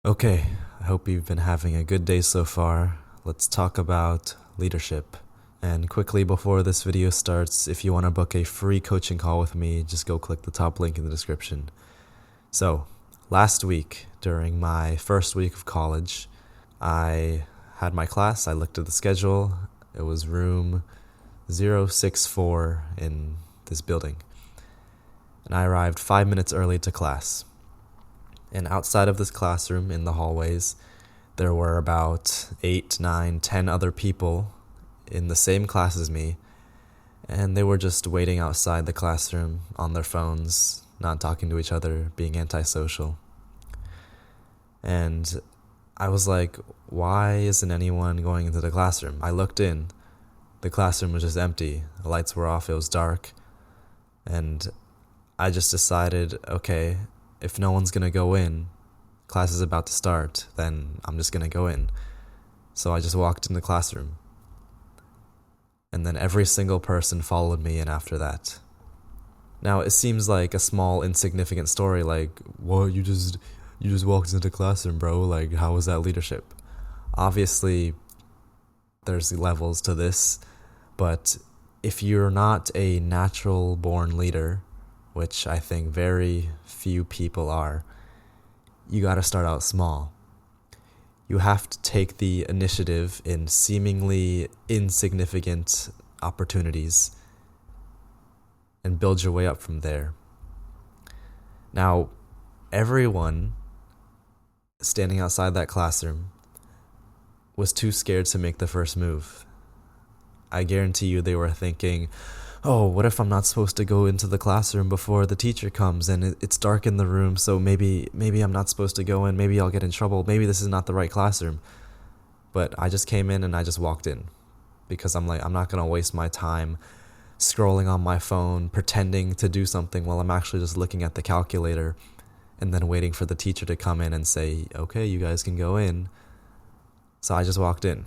Okay, I hope you've been having a good day so far. Let's talk about leadership. And quickly before this video starts, if you want to book a free coaching call with me, just go click the top link in the description. So, last week, during my first week of college, I had my class. I looked at the schedule. It was room 064 in this building. And I arrived 5 minutes early to class. And outside of this classroom, in the hallways, there were about 8, 9, 10 other people in the same class as me, and they were just waiting outside the classroom on their phones, not talking to each other, being antisocial. And I was like, why isn't anyone going into the classroom? I looked in. The classroom was just empty. The lights were off. It was dark. And I just decided, okay, if no one's going to go in, class is about to start, then I'm just going to go in. So I just walked in the classroom. And then every single person followed me in after that. Now, it seems like a small, insignificant story, like, what, you just walked into the classroom, bro? Like, how was that leadership? Obviously, there's levels to this, but if you're not a natural-born leader, which I think very few people are, you gotta start out small. You have to take the initiative in seemingly insignificant opportunities and build your way up from there. Now, everyone standing outside that classroom was too scared to make the first move. I guarantee you they were thinking, oh, what if I'm not supposed to go into the classroom before the teacher comes and it's dark in the room, so maybe I'm not supposed to go in, maybe I'll get in trouble, maybe this is not the right classroom. But I just came in and I just walked in because I'm like, I'm not going to waste my time scrolling on my phone, pretending to do something while I'm actually just looking at the calculator and then waiting for the teacher to come in and say, okay, you guys can go in. So I just walked in.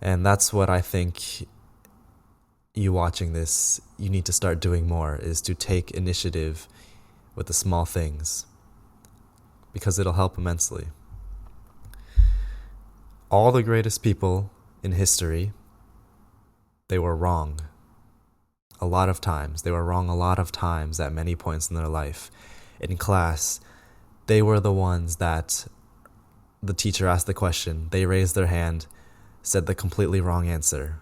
And that's what I think you watching this, you need to start doing more, is to take initiative with the small things, because it'll help immensely. All the greatest people in history, they were wrong. A lot of times. They were wrong a lot of times at many points in their life. In class, they were the ones that the teacher asked the question, they raised their hand, said the completely wrong answer.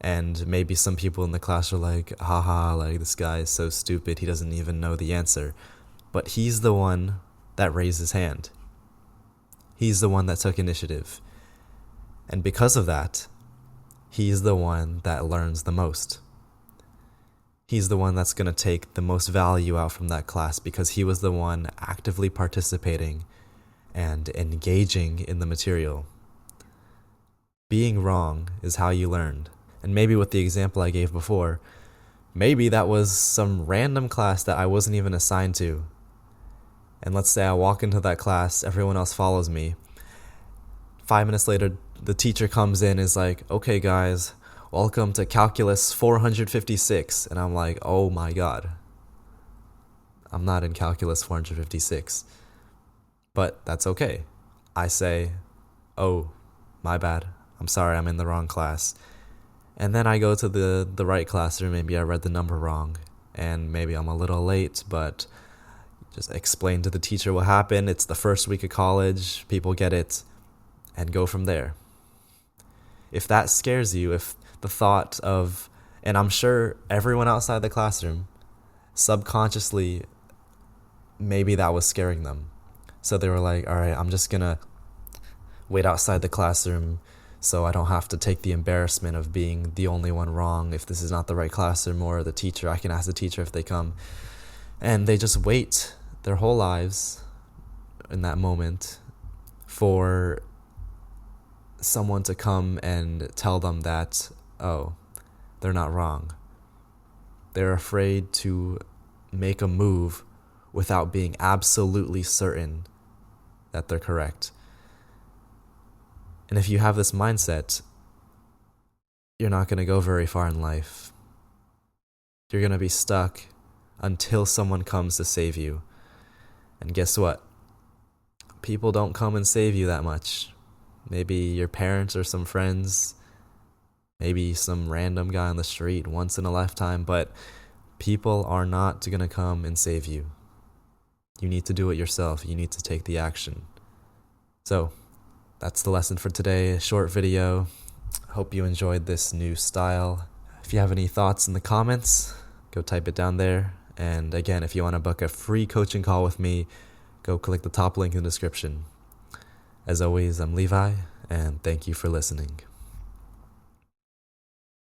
And maybe some people in the class are like, haha, like this guy is so stupid, he doesn't even know the answer. But he's the one that raised his hand. He's the one that took initiative. And because of that, he's the one that learns the most. He's the one that's going to take the most value out from that class because he was the one actively participating and engaging in the material. Being wrong is how you learned. And maybe with the example I gave before, maybe that was some random class that I wasn't even assigned to. And let's say I walk into that class, everyone else follows me. 5 minutes later, the teacher comes in and is like, okay guys, welcome to Calculus 456. And I'm like, oh my God. I'm not in Calculus 456. But that's okay. I say, oh, my bad. I'm sorry, I'm in the wrong class. And then I go to the right classroom, maybe I read the number wrong, and maybe I'm a little late, but just explain to the teacher what happened. It's the first week of college, people get it, and go from there. If that scares you, if the thought of, and I'm sure everyone outside the classroom, subconsciously, maybe that was scaring them. So they were like, all right, I'm just gonna wait outside the classroom so I don't have to take the embarrassment of being the only one wrong. If this is not the right classroom or the teacher, I can ask the teacher if they come. And they just wait their whole lives in that moment for someone to come and tell them that, oh, they're not wrong. They're afraid to make a move without being absolutely certain that they're correct. And if you have this mindset, you're not going to go very far in life. You're going to be stuck until someone comes to save you. And guess what? people don't come and save you that much. Maybe your parents or some friends, maybe some random guy on the street once in a lifetime, but people are not going to come and save you. You need to do it yourself. You need to take the action. So, that's the lesson for today. A short video. Hope you enjoyed this new style. If you have any thoughts in the comments, go type it down there. And again, if you want to book a free coaching call with me, go click the top link in the description. As always, I'm Levi, and thank you for listening.